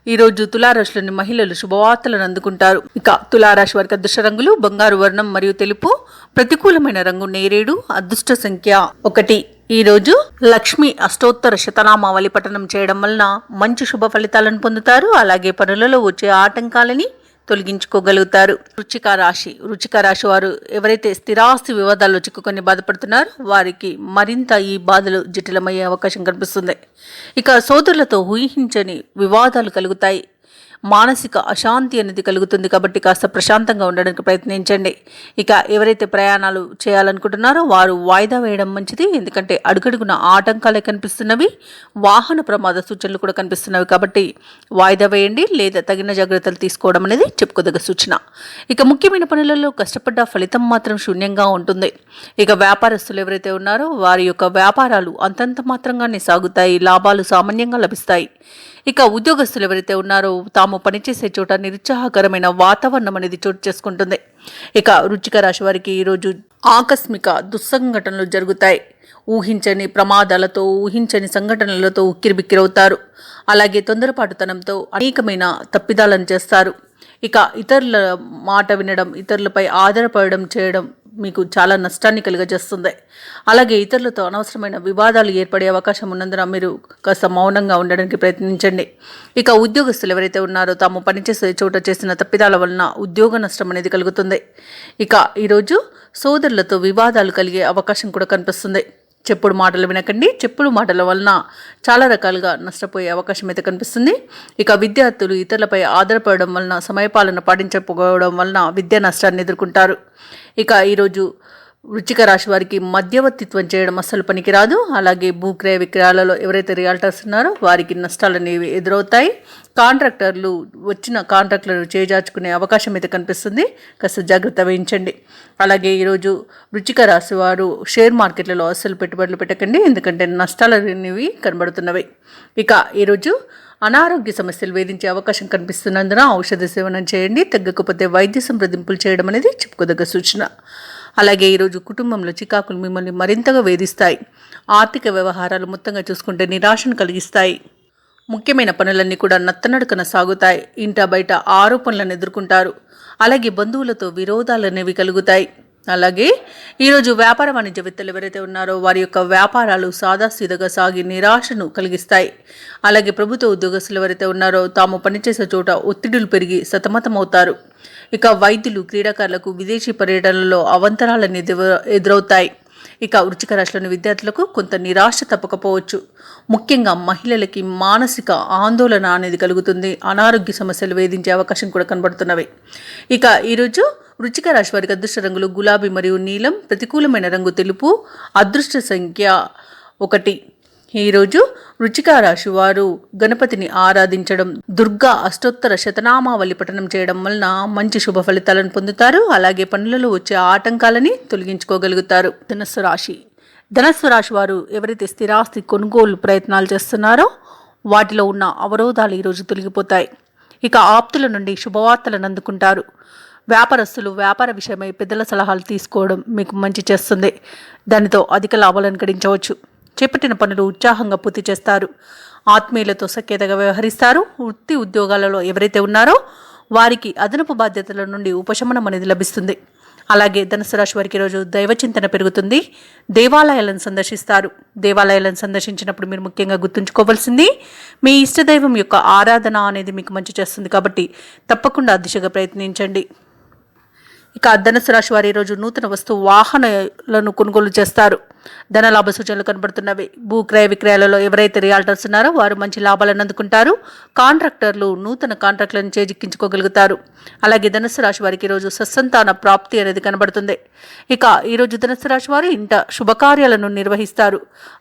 [SPEAKER 1] ఈరోజు తులారాశిలోని మహిళలు శుభవార్తలను అందుకుంటారు. ఇక తులారాశి వారికి అదృష్ట రంగులు బంగారు వర్ణం మరియు తెలుపు. ప్రతికూలమైన రంగు నేరేడు. అదృష్ట సంఖ్య 1. ఈరోజు లక్ష్మి అష్టోత్తర శతనామావళి పఠనం చేయడం వలన మంచి శుభ ఫలితాలను పొందుతారు. అలాగే పనులలో వచ్చే ఆటంకాలని తొలగించుకోగలుగుతారు. వృశ్చిక రాశి వారు ఎవరైతే స్థిరాస్తి వివాదాల్లో చిక్కుకొని బాధపడుతున్నారో వారికి మరింత ఈ బాధలు జటిలమయ్యే అవకాశం కనిపిస్తుంది. ఇక సోదరులతో ఊహించని వివాదాలు కలుగుతాయి. మానసిక అశాంతి అనేది కలుగుతుంది. కాబట్టి కాస్త ప్రశాంతంగా ఉండడానికి ప్రయత్నించండి. ఇక ఎవరైతే ప్రయాణాలు చేయాలనుకుంటున్నారో వారు వాయిదా వేయడం మంచిది. ఎందుకంటే అడుగడుగున ఆటంకాలే కనిపిస్తున్నవి, వాహన ప్రమాద సూచనలు కూడా కనిపిస్తున్నవి. కాబట్టి వాయిదా వేయండి లేదా తగిన జాగ్రత్తలు తీసుకోవడం అనేది చెప్పుకోదగ్గ సూచన. ఇక ముఖ్యమైన పనులలో కష్టపడ్డ ఫలితం మాత్రం శూన్యంగా ఉంటుంది. ఇక వ్యాపారస్తులు ఎవరైతే ఉన్నారో వారి యొక్క వ్యాపారాలు అంతంత మాత్రంగానే సాగుతాయి. లాభాలు సామాన్యంగా లభిస్తాయి. ఇక ఉద్యోగస్తులు ఎవరైతే ఉన్నారో తాము పనిచేసే చోట నిరుత్సాహకరమైన వాతావరణం అనేది చోటు చేసుకుంటుంది. ఇక వృశ్చిక రాశి వారికి ఈరోజు ఆకస్మిక దుస్సంఘటనలు జరుగుతాయి. ఊహించని ప్రమాదాలతో, ఊహించని సంఘటనలతో ఉక్కిరిబిక్కిరవుతారు. అలాగే తొందరపాటుతనంతో అనేకమైన తప్పిదాలను చేస్తారు. ఇక ఇతరుల మాట వినడం, ఇతరులపై ఆధారపడడం చేయడం మీకు చాలా నష్టాన్ని కలిగజేస్తుంది. అలాగే ఇతరులతో అనవసరమైన వివాదాలు ఏర్పడే అవకాశం ఉన్నందున మీరు కాస్త మౌనంగా ఉండడానికి ప్రయత్నించండి. ఇక ఉద్యోగస్తులు ఎవరైతే ఉన్నారో తాము పనిచేసే చోట చేసిన తప్పిదాల వలన ఉద్యోగ నష్టం అనేది కలుగుతుంది. ఇక ఈరోజు సోదరులతో వివాదాలు కలిగే అవకాశం కూడా కనిపిస్తుంది. చెప్పుడు మాటలు వినకండి. చెప్పుడు మాటల వలన చాలా రకాలుగా నష్టపోయే అవకాశం అయితే కనిపిస్తుంది. ఇక విద్యార్థులు ఇతరులపై ఆధారపడడం వలన, సమయపాలన పాటించకపోవడం వలన విద్యా నష్టాన్ని ఎదుర్కొంటారు. ఇక ఈరోజు వృశ్చిక రాశి వారికి మధ్యవర్తిత్వం చేయడం అస్సలు పనికిరాదు. అలాగే భూక్రయ విక్రయాలలో ఎవరైతే రియాల్టర్స్ ఉన్నారో వారికి నష్టాలు అనేవి ఎదురవుతాయి. కాంట్రాక్టర్లు వచ్చిన కాంట్రాక్టులను చేజార్చుకునే అవకాశం అయితే కనిపిస్తుంది. కాస్త జాగ్రత్త వహించండి. అలాగే ఈరోజు వృశ్చిక రాశి వారు షేర్ మార్కెట్లలో అస్సలు పెట్టుబడులు పెట్టకండి. ఎందుకంటే నష్టాలు అనేవి కనబడుతున్నవి. ఇక ఈరోజు అనారోగ్య సమస్యలు వేధించే అవకాశం కనిపిస్తున్నందున ఔషధ సేవనం చేయండి. తగ్గకపోతే వైద్య సంప్రదింపులు చేయడం అనేది చెప్పుకోదగ్గ సూచన. అలాగే ఈరోజు కుటుంబంలో చికాకులు మిమ్మల్ని మరింతగా వేధిస్తాయి. ఆర్థిక వ్యవహారాలు మొత్తంగా చూసుకుంటే నిరాశను కలిగిస్తాయి. ముఖ్యమైన పనులన్నీ కూడా నత్తనడకన సాగుతాయి. ఇంట బయట ఆరోపణలను ఎదుర్కొంటారు. అలాగే బంధువులతో విరోధాలు అనేవి కలుగుతాయి. అలాగే ఈరోజు వ్యాపార వాణిజ్యవేత్తలు ఎవరైతే ఉన్నారో వారి యొక్క వ్యాపారాలు సాదాసీదగా సాగి నిరాశను కలిగిస్తాయి. అలాగే ప్రభుత్వ ఉద్యోగస్తులు ఎవరైతే ఉన్నారో తాము పనిచేసే చోట ఒత్తిడులు పెరిగి సతమతమవుతారు. ఇక వైద్యులు, క్రీడాకారులకు విదేశీ పర్యటనలో అవంతరాలను ఎదురవుతాయి. ఇక వృశ్చిక రాశిలోని విద్యార్థులకు కొంత నిరాశ తప్పకపోవచ్చు. ముఖ్యంగా మహిళలకి మానసిక ఆందోళన అనేది కలుగుతుంది. అనారోగ్య సమస్యలు వేధించే అవకాశం కూడా కనబడుతున్నవి. ఇక ఈరోజు వృశ్చిక రాశి వారికి అదృష్ట రంగులు గులాబీ మరియు నీలం. ప్రతికూలమైన రంగు తెలుపు. అదృష్ట సంఖ్య 1. ఈరోజు వృశ్చిక రాశి వారు గణపతిని ఆరాధించడం, దుర్గా అష్టోత్తర శతనామావళి పఠనం చేయడం వలన మంచి శుభ ఫలితాలను పొందుతారు. అలాగే పనులలో వచ్చే ఆటంకాలని తొలగించుకోగలుగుతారు. ధనస్సు రాశి వారు ఎవరైతే స్థిరాస్తి కొనుగోలు ప్రయత్నాలు చేస్తున్నారో వాటిలో ఉన్న అవరోధాలు ఈరోజు తొలగిపోతాయి. ఇక ఆప్తుల నుండి శుభవార్తలను అందుకుంటారు. వ్యాపారస్తులు వ్యాపార విషయమై పెద్దల సలహాలు తీసుకోవడం మీకు మంచి చేస్తుంది. దానితో అధిక లాభాలను గడించవచ్చు. చేపట్టిన పనులు ఉత్సాహంగా పూర్తి చేస్తారు. ఆత్మీయులతో సఖ్యతగా వ్యవహరిస్తారు. వృత్తి ఉద్యోగాలలో ఎవరైతే ఉన్నారో వారికి అదనపు బాధ్యతల నుండి ఉపశమనం అనేది లభిస్తుంది. అలాగే ధనుసు రాశి వారికి ఈరోజు దైవచింతన పెరుగుతుంది. దేవాలయాలను సందర్శిస్తారు. దేవాలయాలను సందర్శించినప్పుడు మీరు ముఖ్యంగా గుర్తుంచుకోవాల్సింది మీ ఇష్టదైవం యొక్క ఆరాధన అనేది మీకు మంచి చేస్తుంది. కాబట్టి తప్పకుండా ఆ దిశగా ప్రయత్నించండి. ఇక ధనుసు రాశి వారు ఈరోజు నూతన వాహనాలను కొనుగోలు చేస్తారు. ధనలాభ సూచనలు కనబడుతున్నవి. భూక్రయ విక్రయాలలో ఎవరైతే రియాల్టర్స్ ఉన్నారో వారు మంచి లాభాలను అందుకుంటారు. కాంట్రాక్టర్లు నూతన కాంట్రాక్టులను చేజిక్కించుకోగలుగుతారు. అలాగే ధనుసు రాశి వారికి ఈరోజు సత్సంతాన ప్రాప్తి అనేది కనబడుతుంది. ఇక ఈరోజు ధనుసు రాశి వారు ఇంట శుభకార్యాలను నిర్వహిస్తారు.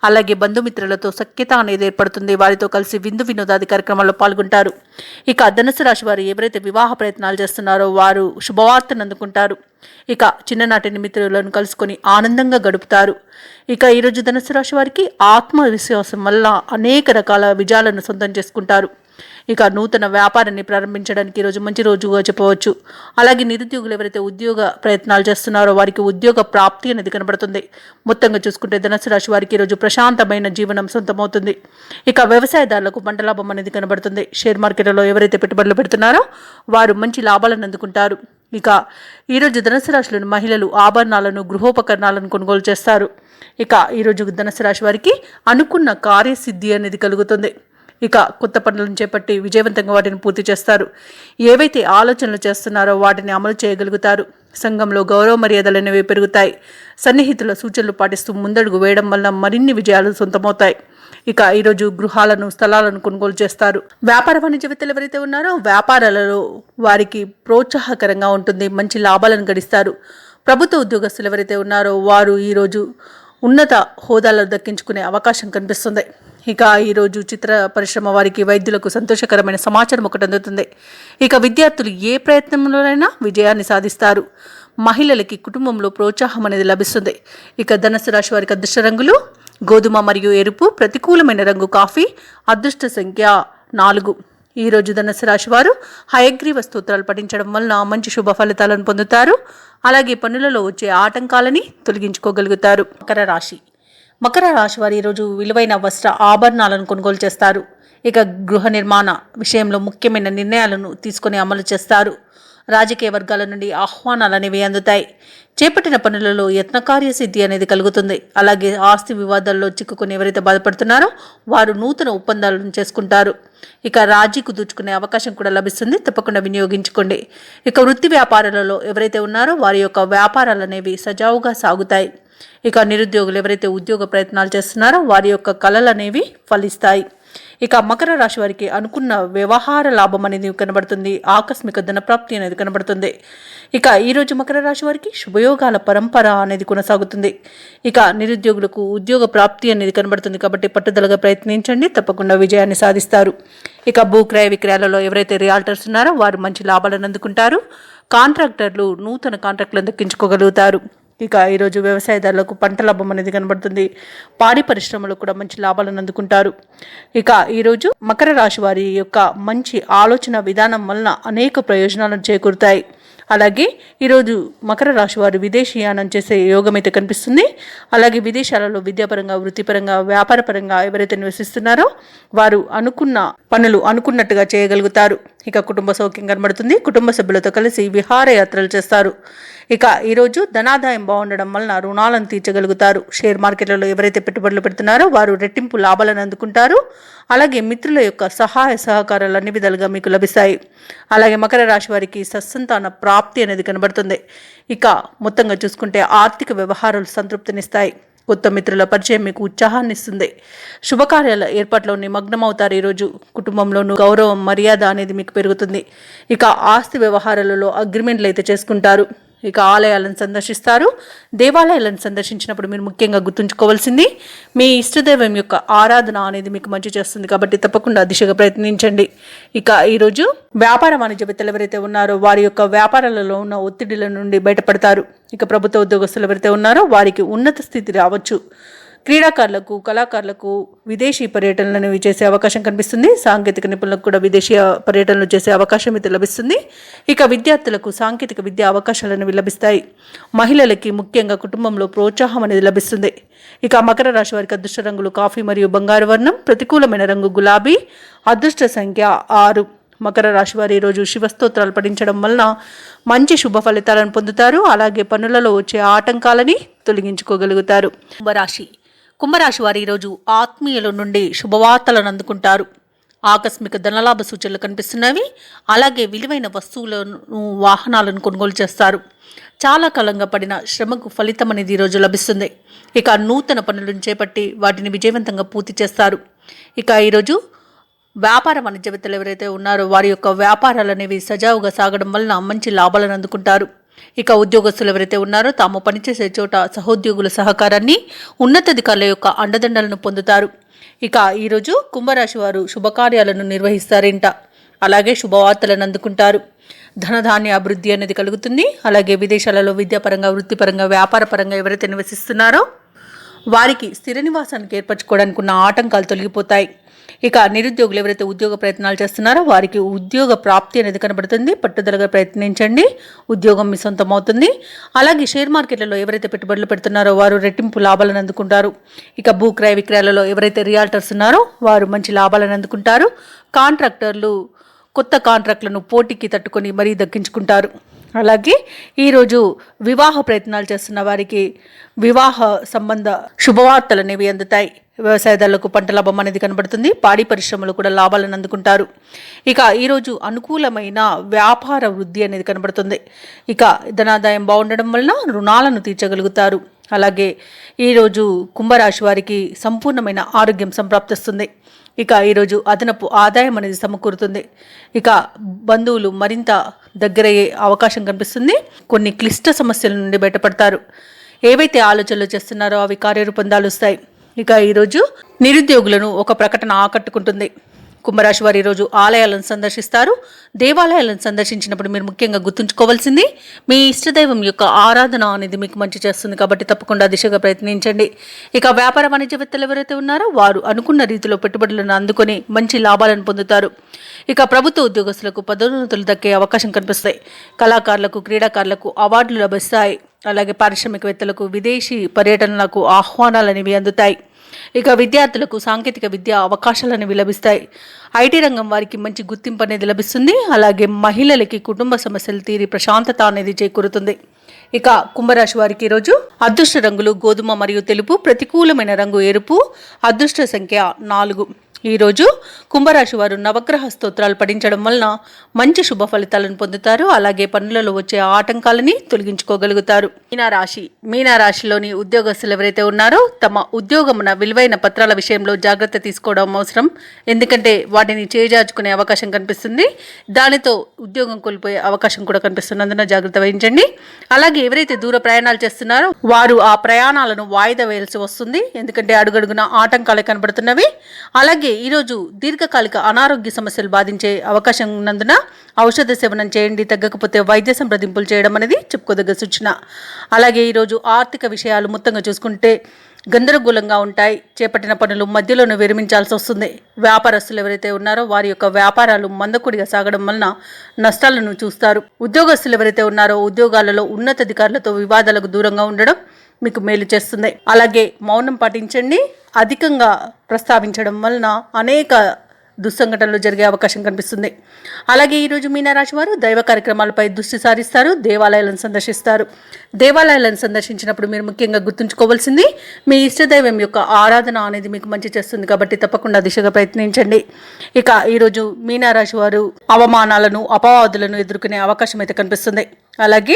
[SPEAKER 1] అలాగే బంధుమిత్రులతో సఖ్యత అనేది ఏర్పడుతుంది. వారితో కలిసి విందు వినోదాది కార్యక్రమాల్లో పాల్గొంటారు. ఇక ధనుసు రాశి వారు ఎవరైతే వివాహ ప్రయత్నాలు చేస్తున్నారో వారు శుభవార్తను అందుకుంటారు. ఇక చిన్ననాటి మిత్రులను కలుసుకొని ఆనందంగా గడుపుతారు. ఇక ఈరోజు ధనుసు రాశి వారికి ఆత్మవిశ్వాసం వల్ల అనేక రకాల విజయాలను సొంతం చేసుకుంటారు. ఇక నూతన వ్యాపారాన్ని ప్రారంభించడానికి ఈరోజు మంచి రోజుగా చెప్పవచ్చు. అలాగే నిరుద్యోగులు ఎవరైతే ఉద్యోగ ప్రయత్నాలు చేస్తున్నారో వారికి ఉద్యోగ ప్రాప్తి అనేది కనబడుతుంది. మొత్తంగా చూసుకుంటే ధనుసు రాశి వారికి ఈరోజు ప్రశాంతమైన జీవనం సొంతమవుతుంది. ఇక వ్యవసాయదారులకు పంట లాభం అనేది కనబడుతుంది. షేర్ మార్కెట్లో ఎవరైతే పెట్టుబడులు పెడుతున్నారో వారు మంచి లాభాలను అందుకుంటారు. ఇక ఈరోజు ధనుసు రాశిలోని మహిళలు ఆభరణాలను, గృహోపకరణాలను కొనుగోలు చేస్తారు. ఇక ఈరోజు ధనుసు రాశి వారికి అనుకున్న కార్యసిద్ధి అనేది కలుగుతుంది. ఇక కొత్త పనులను చేపట్టి విజయవంతంగా వాటిని పూర్తి చేస్తారు. ఏవైతే ఆలోచనలు చేస్తున్నారో వాటిని అమలు చేయగలుగుతారు. సంఘంలో గౌరవ మర్యాదలు అనేవి పెరుగుతాయి. సన్నిహితుల సూచనలు పాటిస్తూ ముందడుగు వేయడం వల్ల మరిన్ని విజయాలు సొంతమవుతాయి. ఇక ఈరోజు గృహాలను, స్థలాలను కొనుగోలు చేస్తారు. వ్యాపార వాణిజ్యవేత్తలు ఎవరైతే ఉన్నారో వ్యాపారాలలో వారికి ప్రోత్సాహకరంగా ఉంటుంది. మంచి లాభాలను గడిస్తారు. ప్రభుత్వ ఉద్యోగస్తులు ఎవరైతే ఉన్నారో వారు ఈరోజు ఉన్నత హోదాలను దక్కించుకునే అవకాశం కనిపిస్తుంది. ఇక ఈరోజు చిత్ర పరిశ్రమ వారికి, వైద్యులకు సంతోషకరమైన సమాచారం ఒకటి అందుతుంది. ఇక విద్యార్థులు ఏ ప్రయత్నంలోనైనా విజయాన్ని సాధిస్తారు. మహిళలకి కుటుంబంలో ప్రోత్సాహం అనేది లభిస్తుంది. ఇక ధనుసు రాశి వారికి అదృష్ట రంగులు గోధుమ మరియు ఎరుపు, ప్రతికూలమైన రంగు కాఫీ, అదృష్ట సంఖ్య 4. ఈరోజు ధనుసు రాశి వారు హయగ్రీవ స్తోత్రాలు పఠించడం వలన మంచి శుభ ఫలితాలను పొందుతారు. అలాగే పనులలో వచ్చే ఆటంకాలని తొలగించుకోగలుగుతారు. మకర రాశి వారు ఈరోజు విలువైన వస్త్ర ఆభరణాలను కొనుగోలు చేస్తారు. ఇక గృహ నిర్మాణ విషయంలో ముఖ్యమైన నిర్ణయాలను తీసుకొని అమలు చేస్తారు. రాజకీయ వర్గాల నుండి ఆహ్వానాలు అనేవి అందుతాయి. చేపట్టిన పనులలో యత్నకార్యసిద్ధి అనేది కలుగుతుంది. అలాగే ఆస్తి వివాదాల్లో చిక్కుకుని ఎవరైతే బాధపడుతున్నారో వారు నూతన ఒప్పందాలను చేసుకుంటారు. ఇక రాజీ కుదుర్చుకునే అవకాశం కూడా లభిస్తుంది. తప్పకుండా వినియోగించుకోండి. ఇక వృత్తి వ్యాపారాలలో ఎవరైతే ఉన్నారో వారి యొక్క వ్యాపారాలు అనేవి సజావుగా సాగుతాయి. ఇక నిరుద్యోగులు ఎవరైతే ఉద్యోగ ప్రయత్నాలు చేస్తున్నారో వారి యొక్క కళలు అనేవి ఫలిస్తాయి. ఇక మకర రాశి వారికి అనుకున్న వ్యవహార లాభం అనేది కనబడుతుంది. ఆకస్మిక ధనప్రాప్తి అనేది కనబడుతుంది. ఇక ఈరోజు మకర రాశి వారికి శుభయోగాల పరంపర అనేది కొనసాగుతుంది. ఇక నిరుద్యోగులకు ఉద్యోగ ప్రాప్తి అనేది కనబడుతుంది. కాబట్టి పట్టుదలగా ప్రయత్నించండి, తప్పకుండా విజయాన్ని సాధిస్తారు. ఇక భూక్రయ విక్రయాలలో ఎవరైతే రియాల్టర్స్ ఉన్నారో వారు మంచి లాభాలను అందుకుంటారు. కాంట్రాక్టర్లు నూతన కాంట్రాక్టులను దక్కించుకోగలుగుతారు. ఇక ఈరోజు వ్యవసాయదారులకు పంట లాభం అనేది కనబడుతుంది. పాడి పరిశ్రమలు కూడా మంచి లాభాలను అందుకుంటారు. ఇక ఈరోజు మకర రాశి వారి యొక్క మంచి ఆలోచన విధానం వలన అనేక ప్రయోజనాలను చేకూరుతాయి. అలాగే ఈరోజు మకర రాశి వారు విదేశీయానం చేసే యోగం అయితే కనిపిస్తుంది. అలాగే విదేశాలలో విద్యాపరంగా, వృత్తిపరంగా, వ్యాపారపరంగా ఎవరైతే నివసిస్తున్నారో వారు అనుకున్న పనులు అనుకున్నట్టుగా చేయగలుగుతారు. ఇక కుటుంబ సౌఖ్యం కనబడుతుంది. కుటుంబ సభ్యులతో కలిసి విహారయాత్రలు చేస్తారు. ఇక ఈరోజు ధనాదాయం బాగుండడం వలన రుణాలను తీర్చగలుగుతారు. షేర్ మార్కెట్లలో ఎవరైతే పెట్టుబడులు పెడుతున్నారో వారు రెట్టింపు లాభాలను అందుకుంటారు. అలాగే మిత్రుల యొక్క సహాయ సహకారాలు అన్ని విధాలుగా మీకు లభిస్తాయి. అలాగే మకర రాశి వారికి సత్సంతాన ప్రాప్తి అనేది కనబడుతుంది. ఇక మొత్తంగా చూసుకుంటే ఆర్థిక వ్యవహారాలు సంతృప్తినిస్తాయి. కొత్త మిత్రుల పరిచయం మీకు ఉత్సాహాన్ని ఇస్తుంది. శుభకార్యాల ఏర్పాట్లో నిమగ్నమవుతారు. ఈరోజు కుటుంబంలోనూ గౌరవం, మర్యాద అనేది మీకు పెరుగుతుంది. ఇక ఆస్తి వ్యవహారాలలో అగ్రిమెంట్లు అయితే చేసుకుంటారు. ఇక ఆలయాలను సందర్శిస్తారు. దేవాలయాలను సందర్శించినప్పుడు మీరు ముఖ్యంగా గుర్తుంచుకోవాల్సింది మీ ఇష్టదైవం యొక్క ఆరాధన అనేది మీకు మంచి చేస్తుంది. కాబట్టి తప్పకుండా దిశగా ప్రయత్నించండి. ఇక ఈరోజు వ్యాపార వాణిజ్యవేత్తలు ఎవరైతే ఉన్నారో వారి యొక్క వ్యాపారాలలో ఉన్న ఒత్తిడిల నుండి బయటపడతారు. ఇక ప్రభుత్వ ఉద్యోగస్తులు ఎవరైతే ఉన్నారో వారికి ఉన్నత స్థితి రావచ్చు. క్రీడాకారులకు, కళాకారులకు విదేశీ పర్యటనలను చేసే అవకాశం కనిపిస్తుంది. సాంకేతిక నిపుణులకు కూడా విదేశీ పర్యటనలు చేసే అవకాశం అయితే లభిస్తుంది. ఇక విద్యార్థులకు సాంకేతిక విద్యా అవకాశాలను లభిస్తాయి. మహిళలకి ముఖ్యంగా కుటుంబంలో ప్రోత్సాహం అనేది లభిస్తుంది. ఇక మకర రాశి వారికి అదృష్ట రంగులు కాఫీ మరియు బంగారు వర్ణం, ప్రతికూలమైన రంగు గులాబీ, అదృష్ట సంఖ్య 6. మకర రాశి వారు ఈరోజు శివస్తోత్రాలు పఠించడం వలన మంచి శుభ ఫలితాలను పొందుతారు. అలాగే పనులలో వచ్చే ఆటంకాలని తొలగించుకోగలుగుతారు. కుంభరాశి వారు ఈరోజు ఆత్మీయుల నుండి శుభవార్తలను అందుకుంటారు. ఆకస్మిక ధనలాభ సూచనలు కనిపిస్తున్నవి. అలాగే విలువైన వస్తువులను, వాహనాలను కొనుగోలు చేస్తారు. చాలా కాలంగా పడిన శ్రమకు ఫలితం అనేది ఈరోజు లభిస్తుంది. ఇక నూతన పనులను చేపట్టి వాటిని విజయవంతంగా పూర్తి చేస్తారు. ఇక ఈరోజు వ్యాపార వాణిజ్యవేత్తలు ఎవరైతే ఉన్నారో వారి యొక్క వ్యాపారాలు అనేవి సజావుగా సాగడం వలన మంచి లాభాలను అందుకుంటారు. ఇక ఉద్యోగస్తులు ఎవరైతే ఉన్నారో తాము పనిచేసే చోట సహోద్యోగుల సహకారాన్ని, ఉన్నతాధికారుల యొక్క అండదండలను పొందుతారు. ఇక ఈరోజు కుంభరాశి వారు శుభకార్యాలను నిర్వహిస్తారంట. అలాగే శుభవార్తలను అందుకుంటారు. ధనధాన్య అభివృద్ధి అనేది కలుగుతుంది. అలాగే విదేశాలలో విద్యాపరంగా, వృత్తిపరంగా, వ్యాపారపరంగా ఎవరైతే నివసిస్తున్నారో వారికి స్థిర నివాసానికి ఏర్పరచుకోవడానికి ఉన్న ఆటంకాలు తొలగిపోతాయి. ఇక నిరుద్యోగులు ఎవరైతే ఉద్యోగ ప్రయత్నాలు చేస్తున్నారో వారికి ఉద్యోగ ప్రాప్తి అనేది కనబడుతుంది. పట్టుదలగా ప్రయత్నించండి, ఉద్యోగం మీ సొంతం అవుతుంది. అలాగే షేర్ మార్కెట్లలో ఎవరైతే పెట్టుబడులు పెడుతున్నారో వారు రెట్టింపు లాభాలను అందుకుంటారు. ఇక భూ క్రయ విక్రయాలలో ఎవరైతే రియాల్టర్స్ ఉన్నారో వారు మంచి లాభాలను అందుకుంటారు. కాంట్రాక్టర్లు కొత్త కాంట్రాక్టులను పోటీకి తట్టుకొని మరీ దక్కించుకుంటారు. అలాగే ఈరోజు వివాహ ప్రయత్నాలు చేస్తున్న వారికి వివాహ సంబంధ శుభవార్తలు అనేవి అందుతాయి. వ్యవసాయదారులకు పంట లాభం అనేది కనబడుతుంది. పాడి పరిశ్రమలు కూడా లాభాలను అందుకుంటారు. ఇక ఈరోజు అనుకూలమైన వ్యాపార వృద్ధి అనేది కనబడుతుంది. ఇక ధనాదాయం బాగుండడం వలన రుణాలను తీర్చగలుగుతారు. అలాగే ఈరోజు కుంభరాశి వారికి సంపూర్ణమైన ఆరోగ్యం సంప్రాప్తిస్తుంది. ఇక ఈరోజు అదనపు ఆదాయం అనేది సమకూరుతుంది. ఇక బంధువులు మరింత దగ్గరయ్యే అవకాశం కనిపిస్తుంది. కొన్ని క్లిష్ట సమస్యల నుండి బయటపడతారు. ఏవైతే ఆలోచనలు చేస్తున్నారో అవి కార్యరూపం దాలుస్తాయి. ఇక ఈరోజు నిరుద్యోగులను ఒక ప్రకటన ఆకట్టుకుంటుంది. కుంభరాశి వారు ఈరోజు ఆలయాలను సందర్శిస్తారు. దేవాలయాలను సందర్శించినప్పుడు మీరు ముఖ్యంగా గుర్తుంచుకోవాల్సింది మీ ఇష్టదైవం యొక్క ఆరాధన అనేది మీకు మంచి చేస్తుంది. కాబట్టి తప్పకుండా దిశగా ప్రయత్నించండి. ఇక వ్యాపార వాణిజ్యవేత్తలు ఎవరైతే ఉన్నారో వారు అనుకున్న రీతిలో పెట్టుబడులను అందుకొని మంచి లాభాలను పొందుతారు. ఇక ప్రభుత్వ ఉద్యోగస్తులకు పదోన్నతులు దక్కే అవకాశం కనిపిస్తాయి. కళాకారులకు, క్రీడాకారులకు అవార్డులు లభిస్తాయి. అలాగే పారిశ్రామికవేత్తలకు విదేశీ పర్యటనలకు ఆహ్వానాలు అనేవి అందుతాయి. ఇక విద్యార్థులకు సాంకేతిక విద్య అవకాశాలు అనేవి లభిస్తాయి. ఐటీ రంగం వారికి మంచి గుర్తింపు అనేది లభిస్తుంది. అలాగే మహిళలకి కుటుంబ సమస్యలు తీరి ప్రశాంతత అనేది చేకూరుతుంది. ఇక కుంభరాశి వారికి ఈరోజు అదృష్ట రంగులు గోధుమ మరియు తెలుపు, ప్రతికూలమైన రంగు ఎరుపు, అదృష్ట సంఖ్య 4. ఈరోజు కుంభరాశి వారు నవగ్రహ స్తోత్రాలు పఠించడం వలన మంచి శుభ ఫలితాలను పొందుతారు. అలాగే పనులలో వచ్చే ఆటంకాలని తొలగించుకోగలుగుతారు. మీనరాశిలోని ఉద్యోగస్తులు ఎవరైతే ఉన్నారో తమ ఉద్యోగమున విలువైన పత్రాల విషయంలో జాగ్రత్త తీసుకోవడం అవసరం. ఎందుకంటే వాటిని చేజార్చుకునే అవకాశం కనిపిస్తుంది. దానితో ఉద్యోగం కోల్పోయే అవకాశం కూడా కనిపిస్తున్నందున జాగ్రత్త వహించండి. అలాగే ఎవరైతే దూర ప్రయాణాలు చేస్తున్నారో వారు ఆ ప్రయాణాలను వాయిదా వేయాల్సి వస్తుంది. ఎందుకంటే అడుగడుగున ఆటంకాలు కనబడుతున్నవి. అలాగే ఈరోజు దీర్ఘకాలిక అనారోగ్య సమస్యలు బాధించే అవకాశం ఉన్నందున ఔషధ సేవనం చేయండి. తగ్గకపోతే వైద్య సంప్రదింపులు చేయడం అనేది చెప్పుకోదగ్గ సూచన. అలాగే ఈరోజు ఆర్థిక విషయాలు మొత్తంగా చూసుకుంటే గందరగోళంగా ఉంటాయి. చేపట్టిన పనులు మధ్యలోనే విరమించాల్సి వస్తుంది. వ్యాపారస్తులు ఎవరైతే ఉన్నారో వారి యొక్క వ్యాపారాలు మందకొడిగా సాగడం వలన నష్టాలను చూస్తారు. ఉద్యోగస్తులు ఎవరైతే ఉన్నారో ఉద్యోగాలలో ఉన్నతాధికారులతో వివాదాలకు దూరంగా ఉండడం మీకు మేలు చేస్తుంది. అలాగే మౌనం పాటించండి. అధికంగా ప్రస్తావించడం వలన అనేక దుస్సంఘటనలు జరిగే అవకాశం కనిపిస్తుంది. అలాగే ఈరోజు మీనరాశి వారు దైవ కార్యక్రమాలపై దృష్టి సారిస్తారు. దేవాలయాలను సందర్శిస్తారు. దేవాలయాలను సందర్శించినప్పుడు మీరు ముఖ్యంగా గుర్తుంచుకోవాల్సింది మీ ఇష్టదైవం యొక్క ఆరాధన అనేది మీకు మంచి చేస్తుంది. కాబట్టి తప్పకుండా దిశగా ప్రయత్నించండి. ఇక ఈరోజు మీనరాశి వారు అవమానాలను, అపవాదులను ఎదుర్కొనే అవకాశం అయితే కనిపిస్తుంది. అలాగే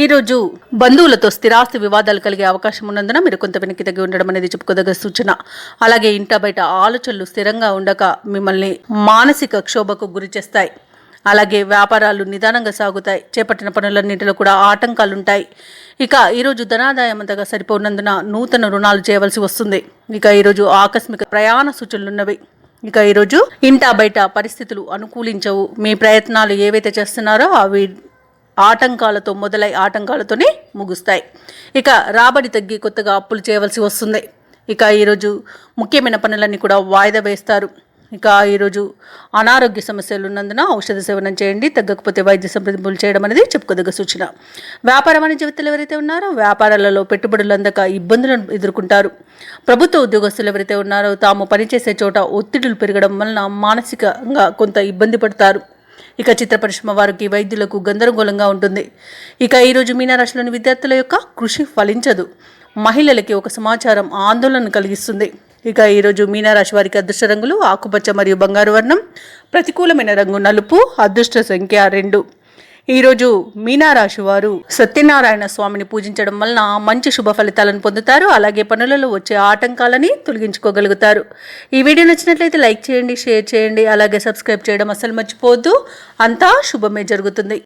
[SPEAKER 1] ఈరోజు బంధువులతో స్థిరాస్తి వివాదాలు కలిగే అవకాశం ఉన్నందున మీరు కొంత వెనక్కి తగ్గి ఉండడం అనేది చెప్పుకోదగ్గ సూచన. అలాగే ఇంట బయట ఆలోచనలు స్థిరంగా ఉండక మిమ్మల్ని మానసిక క్షోభకు గురి చేస్తాయి. అలాగే వ్యాపారాలు నిదానంగా సాగుతాయి. చేపట్టిన పనులన్నింటిలో కూడా ఆటంకాలుంటాయి. ఇక ఈరోజు ధనాదాయం అంతగా సరిపోనందున నూతన రుణాలు చేయవలసి వస్తుంది. ఇక ఈరోజు ఆకస్మిక ప్రయాణ సూచనలున్నవి. ఇక ఈరోజు ఇంట బయట పరిస్థితులు అనుకూలించవు. మీ ప్రయత్నాలు ఏవైతే చేస్తున్నారో అవి ఆటంకాలతో మొదలై ఆటంకాలతోనే ముగుస్తాయి. ఇక రాబడి తగ్గి కొత్తగా అప్పులు చేయవలసి వస్తుంది. ఇక ఈరోజు ముఖ్యమైన పనులన్నీ కూడా వాయిదా వేస్తారు. ఇక ఈరోజు అనారోగ్య సమస్యలు ఉన్నందున ఔషధ సేవనం చేయండి. తగ్గకపోతే వైద్య సంప్రదింపులు చేయడం అనేది చెప్పుకోదగ్గ సూచన. వ్యాపార వాణిజ్యవేత్తలు ఎవరైతే ఉన్నారో వ్యాపారాలలో పెట్టుబడులు అందక ఇబ్బందులను ఎదుర్కొంటారు. ప్రభుత్వ ఉద్యోగస్తులు ఎవరైతే ఉన్నారో తాము పనిచేసే చోట ఒత్తిడులు పెరగడం వలన మానసికంగా కొంత ఇబ్బంది పడతారు. ఇక చిత్ర పరిశ్రమ వారికి వైద్యులకు గందరగోళంగా ఉంటుంది. ఇక ఈరోజు మీనరాశిలోని విద్యార్థుల యొక్క కృషి ఫలించదు. మహిళలకి ఒక సమాచారం ఆందోళన కలిగిస్తుంది. ఇక ఈరోజు మీనరాశి వారికి అదృష్ట రంగులు ఆకుపచ్చ మరియు బంగారు వర్ణం, ప్రతికూలమైన రంగు నలుపు, అదృష్ట సంఖ్య 2. ఈరోజు మీనరాశి వారు సత్యనారాయణ స్వామిని పూజించడం వలన మంచి శుభ ఫలితాలను పొందుతారు. అలాగే పనులలో వచ్చే ఆటంకాలని తొలగించుకోగలుగుతారు. ఈ వీడియో నచ్చినట్లయితే లైక్ చేయండి, షేర్ చేయండి, అలాగే సబ్స్క్రైబ్ చేయడం అస్సలు మర్చిపోవద్దు. అంతా శుభమే జరుగుతుంది.